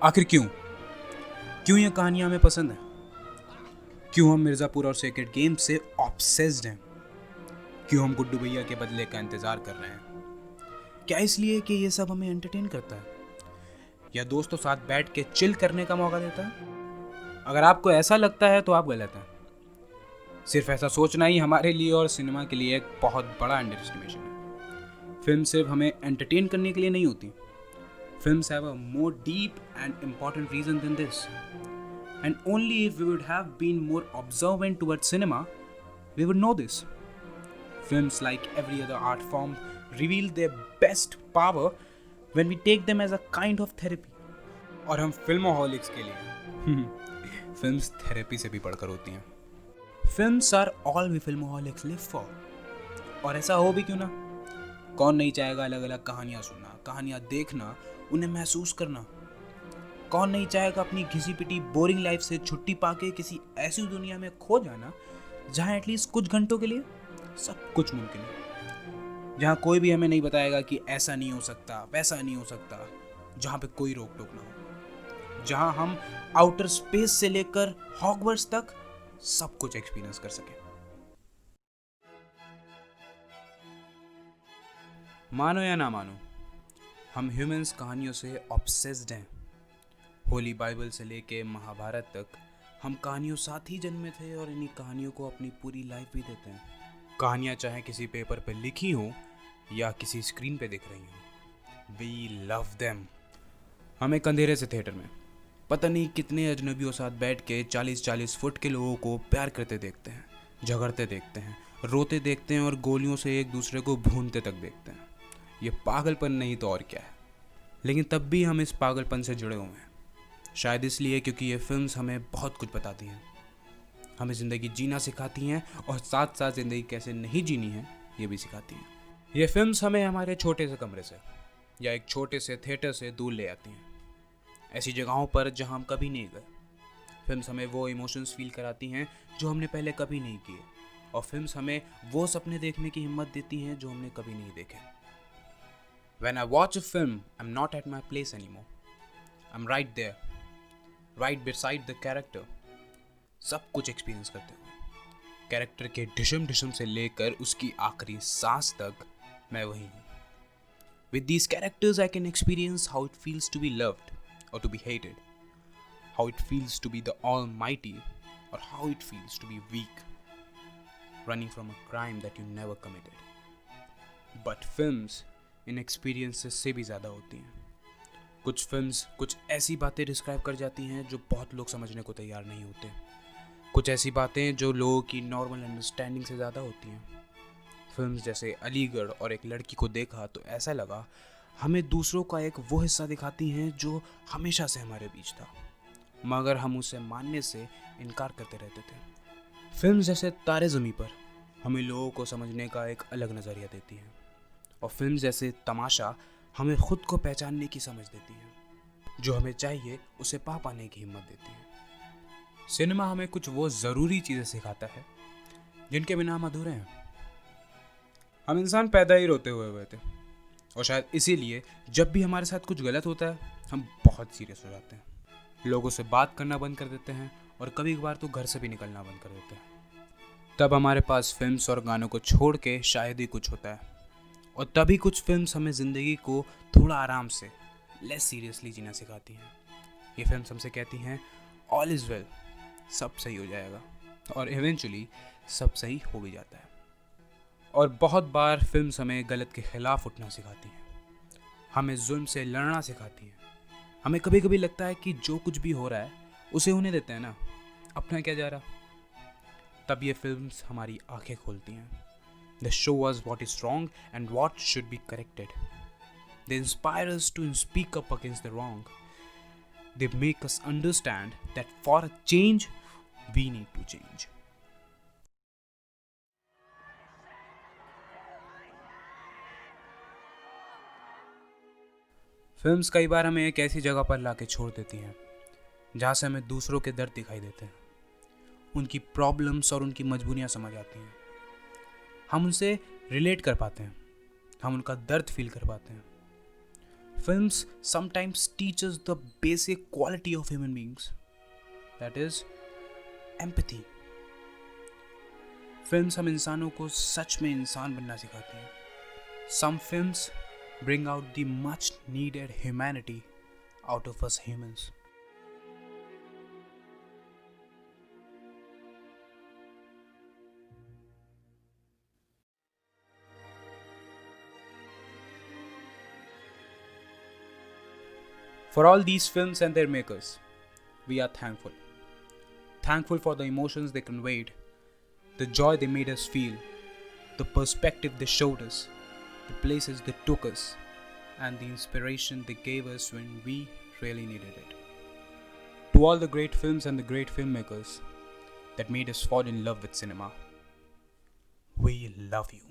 आखिर क्यों ये कहानियां हमें पसंद हैं? क्यों हम मिर्ज़ापुर और सेक्रेड गेम से ऑब्सेस्ड हैं? क्यों हम गुड्डू भैया के बदले का इंतज़ार कर रहे हैं? क्या इसलिए कि ये सब हमें एंटरटेन करता है, या दोस्तों साथ बैठ के चिल करने का मौका देता है? अगर आपको ऐसा लगता है तो आप गलत हैं। सिर्फ ऐसा सोचना ही हमारे लिए और सिनेमा के लिए एक बहुत बड़ा अंडर एस्टिमेशन है। फिल्म सिर्फ हमें एंटरटेन करने के लिए नहीं होती। Films have a more deep and important reason than this. And only if we would have been more observant towards cinema, we would know this. Films, like every other art form, reveal their best power when we take them as a kind of therapy. और हम फिल्मोहॉलिक्स के लिए films therapy से भी बढ़कर होती हैं। Films are all we filmoholics live for. और ऐसा हो भी क्यों ना? कौन नहीं चाहेगा अलग अलग कहानियाँ सुनना, कहानियाँ देखना, उन्हें महसूस करना? कौन नहीं चाहेगा अपनी घिसी पिटी बोरिंग लाइफ से छुट्टी पाके किसी ऐसी दुनिया में खो जाना जहाँ एटलीस्ट कुछ घंटों के लिए सब कुछ मुमकिन है, जहाँ कोई भी हमें नहीं बताएगा कि ऐसा नहीं हो सकता, वैसा नहीं हो सकता, जहाँ पे कोई रोक टोक ना हो, जहाँ हम आउटर स्पेस से लेकर हॉगवर्ट्स तक सब कुछ एक्सपीरियंस कर सके। मानो या ना मानो, हम ह्यूमंस कहानियों से ऑब्सेस्ड हैं। होली बाइबल से लेके महाभारत तक हम कहानियों साथ ही जन्मे थे और इन्हीं कहानियों को अपनी पूरी लाइफ भी देते हैं। कहानियाँ चाहे किसी पेपर पे लिखी हो या किसी स्क्रीन पे दिख रही हो, वी लव देम। हम एक अंधेरे से थिएटर में पता नहीं कितने अजनबियों साथ बैठ के 40-40 फुट के लोगों को प्यार करते देखते हैं, झगड़ते देखते हैं, रोते देखते हैं और गोलियों से एक दूसरे को भूनते तक देखते हैं। ये पागलपन नहीं तो और क्या है। लेकिन तब भी हम इस पागलपन से जुड़े हुए हैं, शायद इसलिए क्योंकि ये फिल्म्स हमें बहुत कुछ बताती हैं। हमें ज़िंदगी जीना सिखाती हैं और साथ साथ ज़िंदगी कैसे नहीं जीनी है ये भी सिखाती हैं। ये फिल्म्स हमें हमारे छोटे से कमरे से या एक छोटे से थिएटर से दूर ले आती हैं, ऐसी जगहों पर जहां हम कभी नहीं गए। फिल्म्स हमें वो इमोशंस फील कराती हैं जो हमने पहले कभी नहीं किए, और फिल्म्स हमें वो सपने देखने की हिम्मत देती हैं जो हमने कभी नहीं देखे। When I watch a film, I'm not at my place anymore. I'm right there, right beside the character. सब कुछ एक्सपीरियंस करते हुए, कैरेक्टर के ढिशम ढिशम से लेकर उसकी आखिरी सांस तक मैं वही हूँ। With these characters, I can experience how it feels to be loved or to be hated, how it feels to be the almighty or how it feels to be weak, running from a crime that you never committed. But films in experiences से भी ज़्यादा होती हैं। कुछ films कुछ ऐसी बातें describe कर जाती हैं जो बहुत लोग समझने को तैयार नहीं होते, कुछ ऐसी बातें जो लोगों की नॉर्मल अंडरस्टैंडिंग से ज़्यादा होती हैं। फिल्म्स जैसे अलीगढ़ और एक लड़की को देखा तो ऐसा लगा हमें दूसरों का एक वो हिस्सा दिखाती हैं जो हमेशा से हमारे बीच था, मगर हम उसे मानने से इनकार करते रहते थे। फिल्म्स जैसे तारे ज़मीं पर हमें लोगों को समझने का एक अलग नज़रिया देती हैं, और फिल्म जैसे तमाशा हमें खुद को पहचानने की समझ देती है, जो हमें चाहिए उसे पा पाने की हिम्मत देती है। सिनेमा हमें कुछ वो ज़रूरी चीज़ें सिखाता है जिनके बिना हम अधूरे हैं। हम इंसान पैदा ही रोते हुए थे, और शायद इसीलिए जब भी हमारे साथ कुछ गलत होता है हम बहुत सीरियस हो जाते हैं, लोगों से बात करना बंद कर देते हैं और कभी कभार तो घर से भी निकलना बंद कर देते हैं। तब हमारे पास फिल्म्स और गानों को छोड़ के शायद ही कुछ होता है, और तभी कुछ फिल्म्स हमें ज़िंदगी को थोड़ा आराम से, लेस सीरियसली जीना सिखाती हैं। ये फिल्म्स हमसे कहती हैं ऑल इज़ वेल, सब सही हो जाएगा, और इवेंचुअली सब सही हो भी जाता है। और बहुत बार फिल्म्स हमें गलत के ख़िलाफ़ उठना सिखाती हैं, हमें जुल्म से लड़ना सिखाती हैं। हमें कभी कभी लगता है कि जो कुछ भी हो रहा है उसे होने देते हैं ना, अपना क्या जा रहा। तब ये फिल्म्स हमारी आंखें खोलती हैं। They show us what is wrong and what should be corrected. They inspire us to speak up against the wrong. They make us understand that for a change, we need to change. Films कई बार हमें एक ऐसी जगह पर लाके छोड़ देती हैं जहाँ से हमें दूसरों के दर्द दिखाई देते हैं, उनकी प्रॉब्लम्स और उनकी मजबूरियाँ समझ आती हैं। हम उनसे रिलेट कर पाते हैं, हम उनका दर्द फील कर पाते हैं। Films sometimes teach us the basic quality of human beings, that is empathy. Films हम इंसानों को सच में इंसान बनना सिखाती हैं. Some films bring out the much needed humanity out of us humans. For all these films and their makers, we are thankful. Thankful for the emotions they conveyed, the joy they made us feel, the perspective they showed us, the places they took us, and the inspiration they gave us when we really needed it. To all the great films and the great filmmakers that made us fall in love with cinema, we love you.